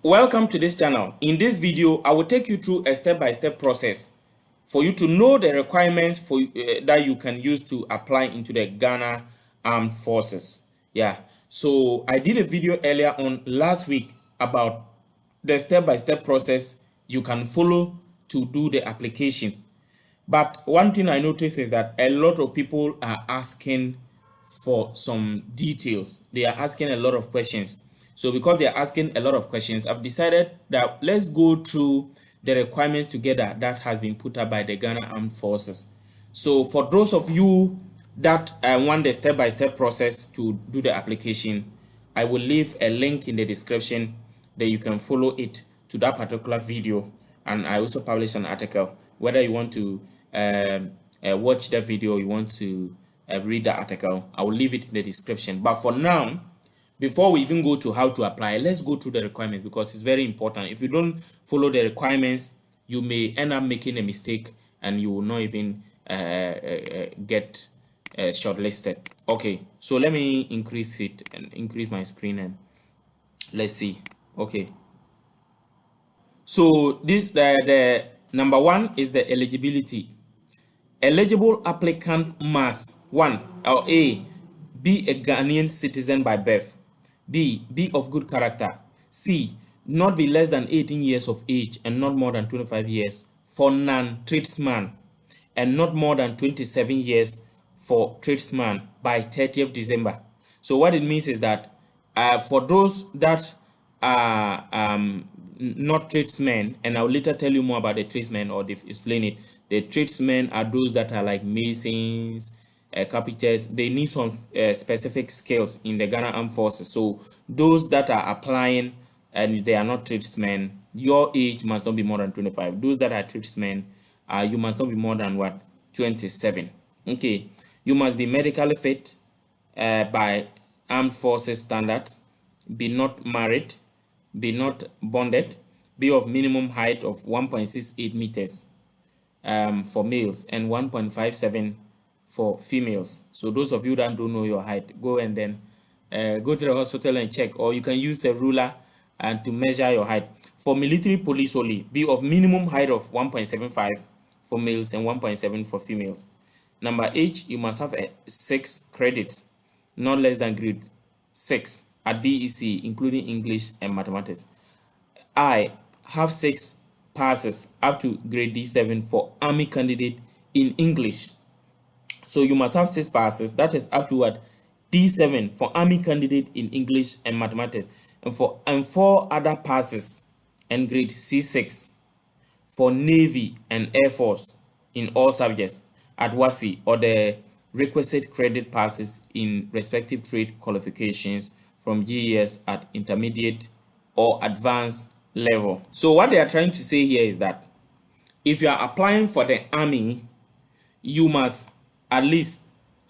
Welcome to this channel. In this video, I will take you through a step-by-step process for you to know the requirements for that you can use to apply into the Ghana Armed Forces. Yeah, so I did a video earlier on last week about the step-by-step process you can follow to do the application. But one thing I noticed is that a lot of people are asking for some details. They are asking a lot of questions. So because they are asking a lot of questions, I've decided that let's go through the requirements together that has been put up by the Ghana Armed Forces. So for those of you that want the step-by-step process to do the application, I will leave a link in the description that you can follow it to that particular video. And I also publish an article. Whether you want to watch the video, you want to read the article, I will leave it in the description. But for now, before we even go to how to apply, let's go through the requirements because it's very important. If you don't follow the requirements, you may end up making a mistake and you will not even get shortlisted. Okay, so let me increase it and increase my screen and let's see. Okay, so this the number one is the eligibility. Eligible applicant must one or A, be a Ghanaian citizen by birth. B, be of good character. C, not be less than 18 years of age and not more than 25 years for non-tradesman, and not more than 27 years for tradesman by 30th December. So what it means is that for those that are not tradesmen, and I'll later tell you more about the tradesmen or explain it. The tradesmen are those that are like masons, carpenters. They need some specific skills in the Ghana Armed Forces. So those that are applying and they are not tradesmen, your age must not be more than 25. Those that are tradesmen, you must not be more than what? 27. Okay. You must be medically fit by Armed Forces standards, be not married, be not bonded, be of minimum height of 1.68 meters for males and 1.57 for females. So those of you that don't know your height, go and then go to the hospital and check, or you can use a ruler and to measure your height. For military police only, be of minimum height of 1.75 for males and 1.7 for females. Number H, you must have 6 credits, not less than grade 6 at BEC, including English and mathematics. I, have 6 passes up to grade D7 for Army candidate in English. So you must have 6 passes, that is up to what? D7 for Army candidate in English and mathematics, and 4 other passes and grade C6 for Navy and Air Force in all subjects at WASI, or the requisite credit passes in respective trade qualifications from GES at intermediate or advanced level. So what they are trying to say here is that if you are applying for the Army, you must at least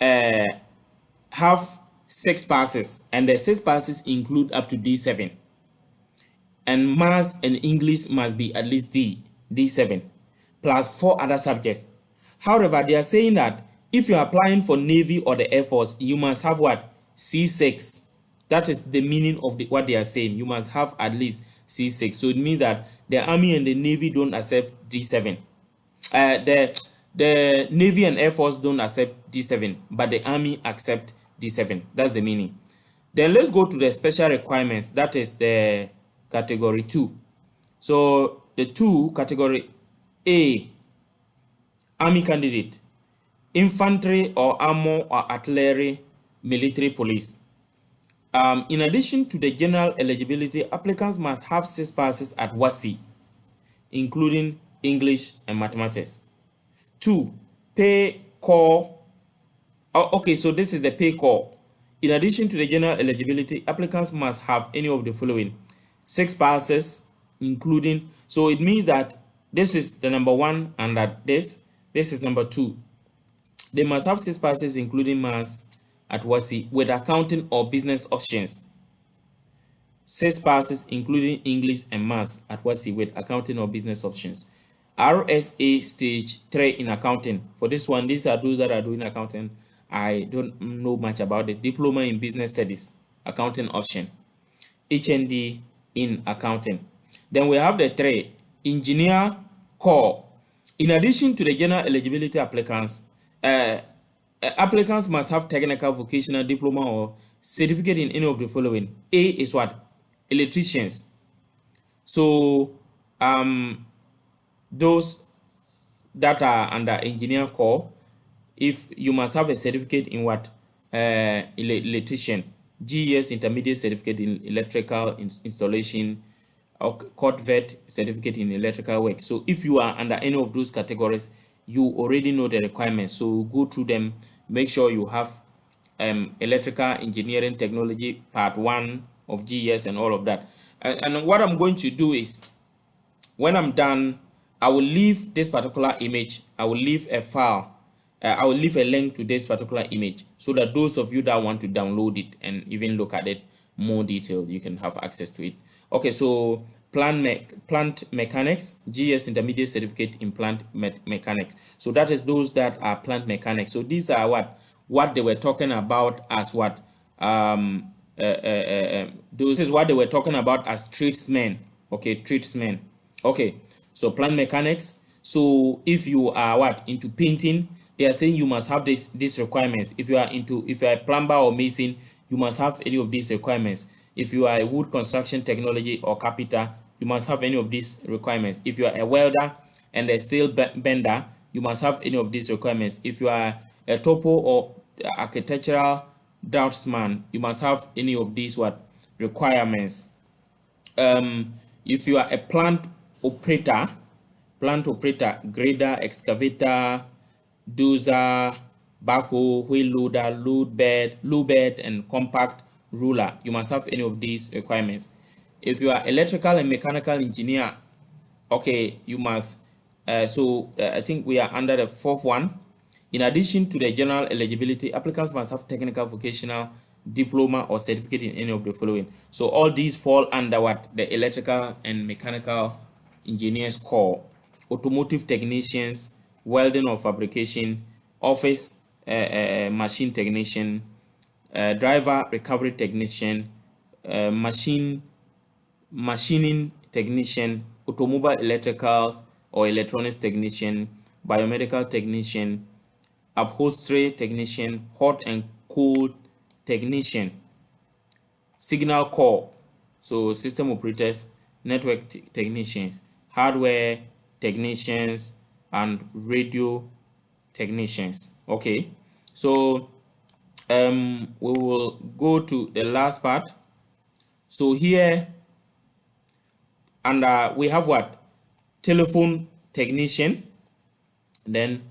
have 6 passes, and the 6 passes include up to D7, and maths and English must be at least D7 plus 4 other subjects. However, they are saying that if you are applying for Navy or the Air Force, you must have what? C6. That is the meaning of what they are saying. You must have at least C6. So it means that the Army and the Navy don't accept D7. The Navy and Air Force don't accept D7, but the Army accept D7. That's the meaning. Then let's go to the special requirements. That is the category 2. So the 2 category A, Army candidate, infantry or armor or artillery, military police. In addition to the general eligibility, applicants must have 6 passes at WASI, including English and mathematics. 2, pay corps. Okay, so this is the pay corps. In addition to the general eligibility, applicants must have any of the following: 6 passes, including. So it means that this is the number 1, and that this is number 2. They must have 6 passes, including maths at WASI with accounting or business options. 6 passes, including English and maths at WASI with accounting or business options. RSA stage 3 in accounting. For this one, these are those that are doing accounting. I don't know much about it. Diploma in business studies, accounting option. HND in accounting. Then we have the 3, engineer core. In addition to the general eligibility applicants, applicants must have technical, vocational, diploma, or certificate in any of the following. A is what? Electricians. So those that are under engineer core, if you must have a certificate in what? Electrician, GES intermediate certificate in electrical installation, or COTVET certificate in electrical work. So if you are under any of those categories, you already know the requirements. So go through them. Make sure you have electrical engineering technology part 1 of GES and all of that. And what I'm going to do is, when I'm done, I will leave this particular image. I will leave a file. I will leave a link to this particular image so that those of you that want to download it and even look at it more detailed, you can have access to it. Okay, so plant mechanics, GS intermediate certificate in plant mechanics. So that is those that are plant mechanics. So these are what they were talking about as what those is what they were talking about as tradesmen. Okay, tradesmen. Okay, so plant mechanics. So if you are what into painting, they are saying you must have these requirements. If you are a plumber or mason, you must have any of these requirements. If you are a wood construction technology or carpenter, you must have any of these requirements. If you are a welder and a steel bender, you must have any of these requirements. If you are a topo or architectural draftsman, you must have any of these what requirements. If you are a plant operator, grader, excavator, dozer, backhoe, wheel loader, load bed, and compact ruler, you must have any of these requirements. If you are electrical and mechanical engineer, okay, you must. I think we are under the 4th one. In addition to the general eligibility, applicants must have technical, vocational, diploma, or certificate in any of the following. So all these fall under what? The electrical and mechanical engineers core. Automotive technicians, welding or fabrication, office machine technician, driver recovery technician, machining technician, automobile electrical or electronics technician, biomedical technician, upholstery technician, hot and cold technician, signal core, so system operators, network technicians, hardware technicians, and radio technicians. Okay, so we will go to the last part. So here, and we have what? Telephone technician. Then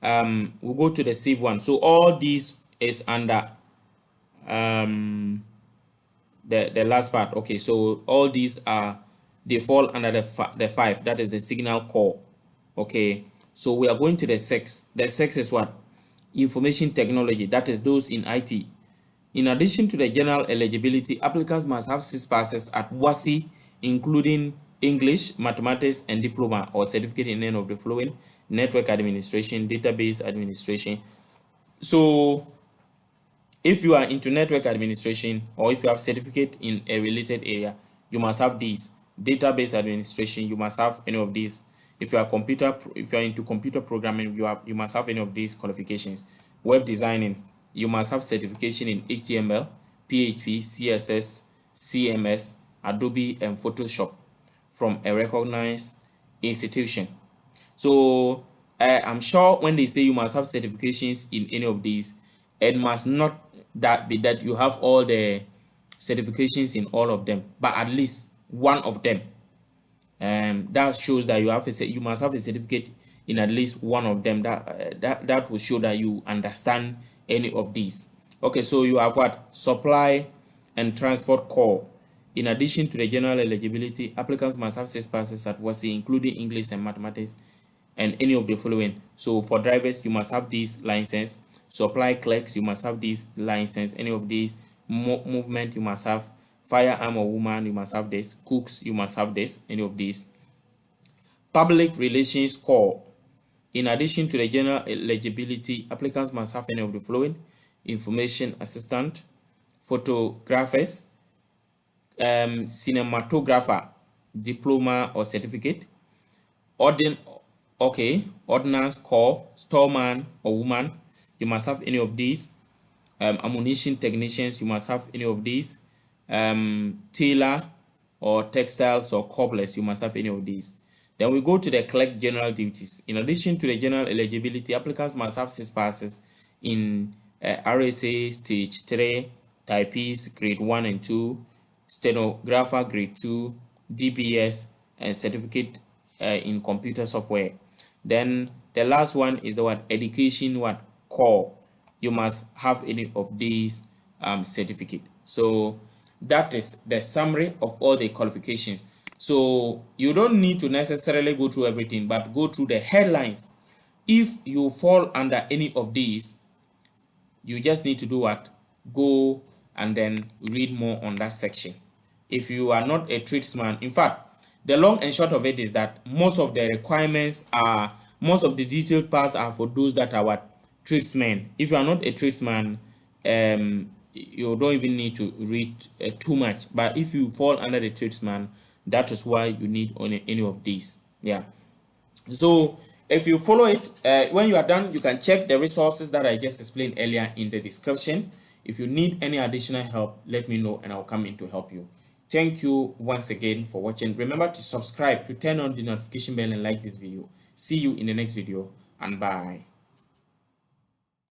we'll go to the SIV one. So all these is under the last part. Okay, so all these they fall under the 5, that is the signal core. Okay, so we are going to the 6. The 6 is what? Information technology, that is those in IT. In addition to the general eligibility, applicants must have 6 passes at WASI, including English, mathematics, and diploma or certificate in any of the following: network administration, database administration. So if you are into network administration, or if you have certificate in a related area, you must have these. Database administration, you must have any of these. If you are into computer programming, you must have any of these qualifications. Web designing, you must have certification in HTML, PHP, CSS, CMS, Adobe, and Photoshop from a recognized institution. So I'm sure when they say you must have certifications in any of these, it must not be that you have all the certifications in all of them, but at least one of them. That shows that you must have a certificate in at least one of them. That will show that you understand any of these. Okay, so you have what? Supply and transport core. In addition to the general eligibility, applicants must have 6 passes at WASI, including English and mathematics, and any of the following. So for drivers, you must have these license. Supply clerks, you must have these license. Any of these. Movement, you must have. Firearm or woman, you must have this. Cooks, you must have this. Any of these. Public relations core. In addition to the general eligibility, applicants must have any of the following: information assistant, photographers, cinematographer, diploma or certificate. Ordnance corps, storeman or woman, you must have any of these. Ammunition technicians, you must have any of these. Tailor or textiles or cobblers, you must have any of these. Then we go to the clerk general duties. In addition to the general eligibility, applicants must have 6 passes in RSA stage 3, typist grade 1 and 2, stenographer grade 2, DBS, and certificate in computer software. Then the last one is the word education core. You must have any of these certificate. So that is the summary of all the qualifications. So you don't need to necessarily go through everything, but go through the headlines. If you fall under any of these, you just need to do what? Go and then read more on that section. If you are not a tradesman, in fact, the long and short of it is that most of the requirements are, most of the detailed parts are for those that are what? Tradesmen. If you are not a tradesman, you don't even need to read too much. But if you fall under the tradesman, that is why you need any of these. Yeah. So if you follow it, when you are done, you can check the resources that I just explained earlier in the description. If you need any additional help, let me know and I'll come in to help you. Thank you once again for watching. Remember to subscribe, to turn on the notification bell and like this video. See you in the next video, and bye.